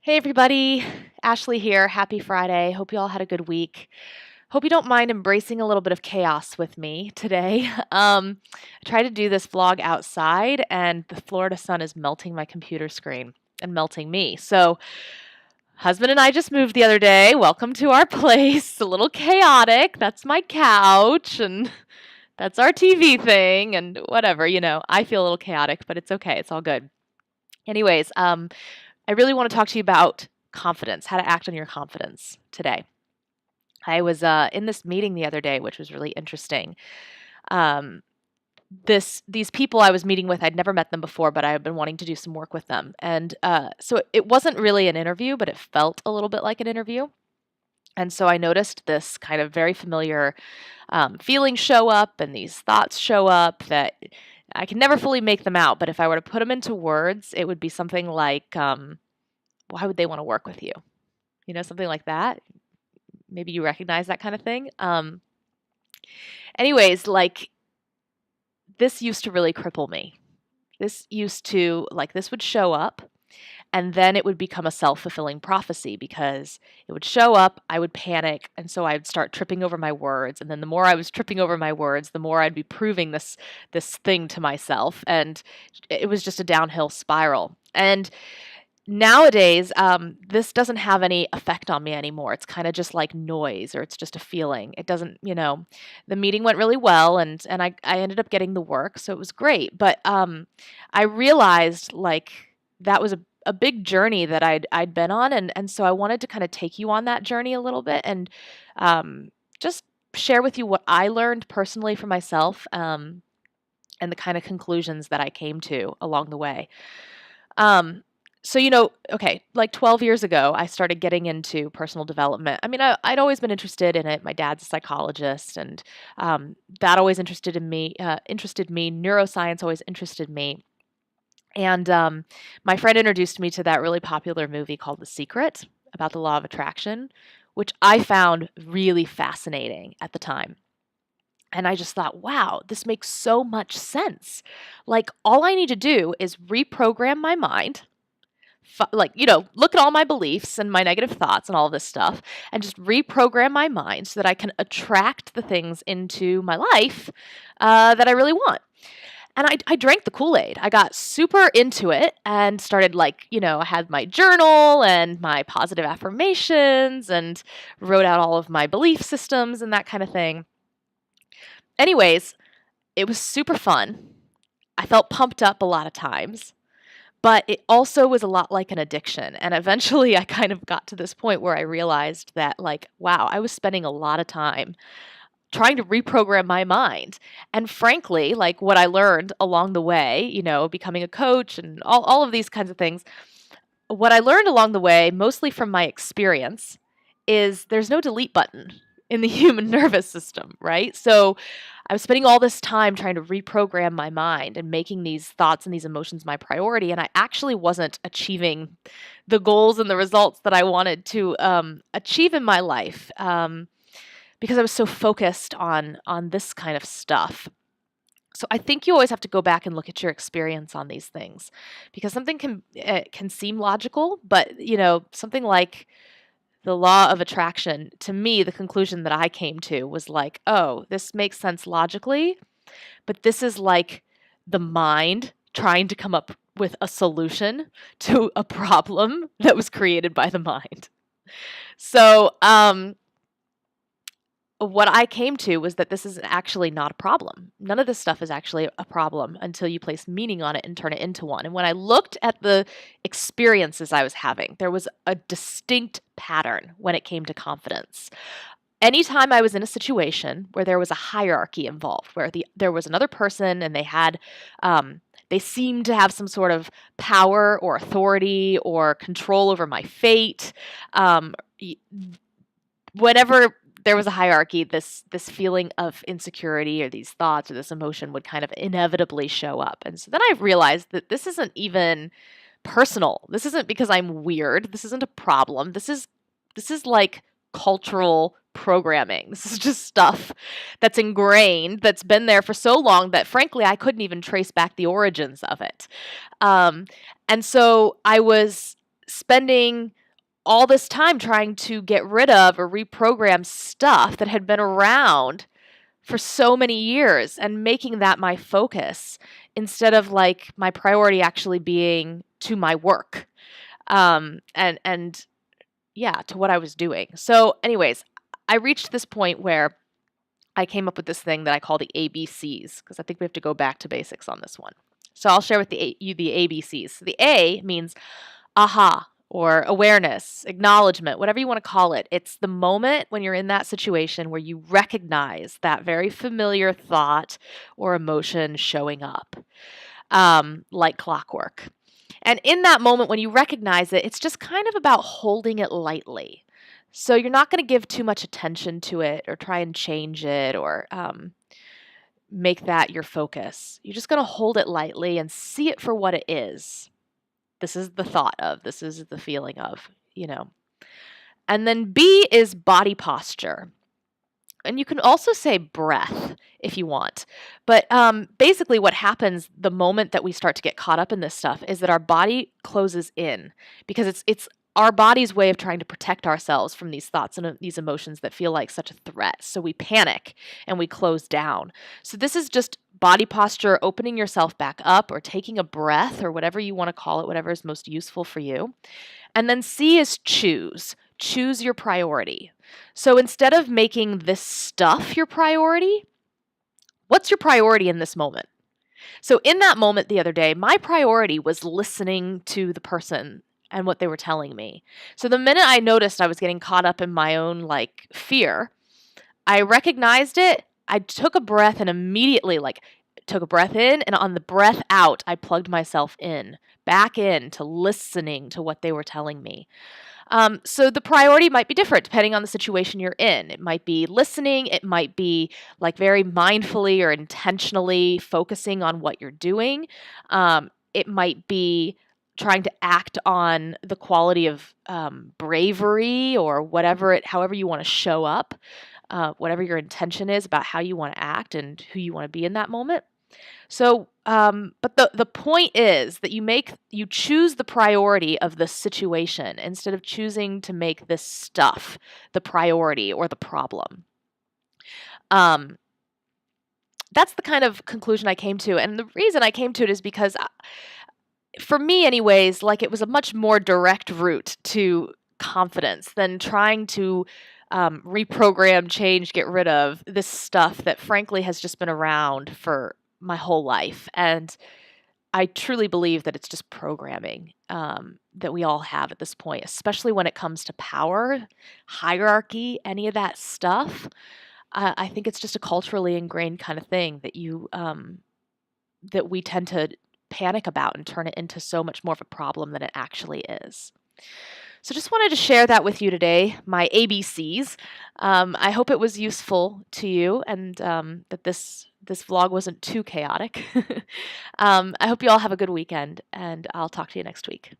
Hey everybody, Ashley here. Happy Friday. Hope you all had a good week. Hope you don't mind embracing a little bit of chaos with me today. I tried to do this vlog outside and the Florida sun is melting my computer screen and melting me. So, husband and I just moved the other day. Welcome to our place. A little chaotic. That's my couch and that's our TV thing and whatever, I feel a little chaotic, but it's okay. It's all good. Anyways, I really want to talk to you about confidence, how to act on your confidence today. I was in this meeting the other day, which was really interesting. Um, these people I was meeting with, I'd never met them before, but I had been wanting to do some work with them, and so it wasn't really an interview, but it felt a little bit like an interview. And so I noticed this kind of very familiar feelings show up, and these thoughts show up that I can never fully make them out. But if I were to put them into words, it would be something like, why would they want to work with you? Something like that. Maybe you recognize that kind of thing. Anyways, like this used to really cripple me. This would show up and then it would become a self-fulfilling prophecy because it would show up, I would panic, and so I'd start tripping over my words. And then the more I was tripping over my words, the more I'd be proving this thing to myself. And it was just a downhill spiral. And nowadays, this doesn't have any effect on me anymore. It's kind of just like noise, or it's just a feeling. It doesn't, the meeting went really well, and I ended up getting the work, so it was great. But I realized like that was a big journey that I'd been on, and so I wanted to kind of take you on that journey a little bit and just share with you what I learned personally for myself, and the kind of conclusions that I came to along the way. So, okay, like 12 years ago, I started getting into personal development. I mean, I'd always been interested in it. My dad's a psychologist, and that always interested me. Neuroscience always interested me. And my friend introduced me to that really popular movie called The Secret about the law of attraction, which I found really fascinating at the time. And I just thought, wow, this makes so much sense. Like, all I need to do is reprogram my mind, look at all my beliefs and my negative thoughts and all this stuff, and just reprogram my mind so that I can attract the things into my life that I really want. And I drank the Kool-Aid. I got super into it and started I had my journal and my positive affirmations and wrote out all of my belief systems and that kind of thing. Anyways, it was super fun. I felt pumped up a lot of times. But it also was a lot like an addiction. And eventually I kind of got to this point where I realized that, wow, I was spending a lot of time trying to reprogram my mind. And frankly, like what I learned along the way, becoming a coach and all of these kinds of things, what I learned along the way, mostly from my experience, is there's no delete button in the human nervous system, right? So I was spending all this time trying to reprogram my mind and making these thoughts and these emotions my priority, and I actually wasn't achieving the goals and the results that I wanted to achieve in my life because I was so focused on this kind of stuff. So I think you always have to go back and look at your experience on these things, because something can seem logical, but something like the law of attraction, to me, the conclusion that I came to was like, oh, this makes sense logically, but this is like the mind trying to come up with a solution to a problem that was created by the mind. So, what I came to was that this is actually not a problem. None of this stuff is actually a problem until you place meaning on it and turn it into one. And when I looked at the experiences I was having, there was a distinct pattern when it came to confidence. Anytime I was in a situation where there was a hierarchy involved, where there was another person and they seemed to have some sort of power or authority or control over my fate, whenever there was a hierarchy, this feeling of insecurity or these thoughts or this emotion would kind of inevitably show up. And so then I realized that this isn't even personal. This isn't because I'm weird. This isn't a problem. This is like cultural programming. This is just stuff that's ingrained, that's been there for so long that frankly I couldn't even trace back the origins of it. And so I was spending all this time trying to get rid of or reprogram stuff that had been around for so many years and making that my focus instead of like my priority actually being to my work, and yeah, to what I was doing. So anyways, I reached this point where I came up with this thing that I call the ABCs, because I think we have to go back to basics on this one. So I'll share with you the ABCs. So the A means aha, or awareness, acknowledgement, whatever you want to call it. It's the moment when you're in that situation where you recognize that very familiar thought or emotion showing up, like clockwork. And in that moment, when you recognize it, it's just kind of about holding it lightly. So you're not going to give too much attention to it or try and change it or make that your focus. You're just going to hold it lightly and see it for what it is. This is the thought of, this is the feeling of, you know. And then B is body posture. And you can also say breath if you want. But basically what happens the moment that we start to get caught up in this stuff is that our body closes in, because it's our body's way of trying to protect ourselves from these thoughts and these emotions that feel like such a threat. So we panic and we close down. So this is just body posture, opening yourself back up or taking a breath or whatever you want to call it, whatever is most useful for you. And then C is choose. Choose your priority. So instead of making this stuff your priority, what's your priority in this moment? So in that moment the other day, my priority was listening to the person and what they were telling me. So the minute I noticed I was getting caught up in my own like fear, I recognized it. I took a breath and immediately took a breath in, and on the breath out, I plugged myself back in to listening to what they were telling me. So the priority might be different depending on the situation you're in. It might be listening. It might be like very mindfully or intentionally focusing on what you're doing. It might be trying to act on the quality of bravery or however you want to show up, whatever your intention is about how you want to act and who you want to be in that moment. So, but the point is that you choose the priority of the situation instead of choosing to make this stuff the priority or the problem. That's the kind of conclusion I came to. And the reason I came to it is because for me anyways, like it was a much more direct route to confidence than trying to reprogram, change, get rid of this stuff that frankly has just been around for my whole life. And I truly believe that it's just programming that we all have at this point, especially when it comes to power, hierarchy, any of that stuff. I think it's just a culturally ingrained kind of thing that we tend to panic about and turn it into so much more of a problem than it actually is. So just wanted to share that with you today, my ABCs. I hope it was useful to you and that this vlog wasn't too chaotic. I hope you all have a good weekend, and I'll talk to you next week.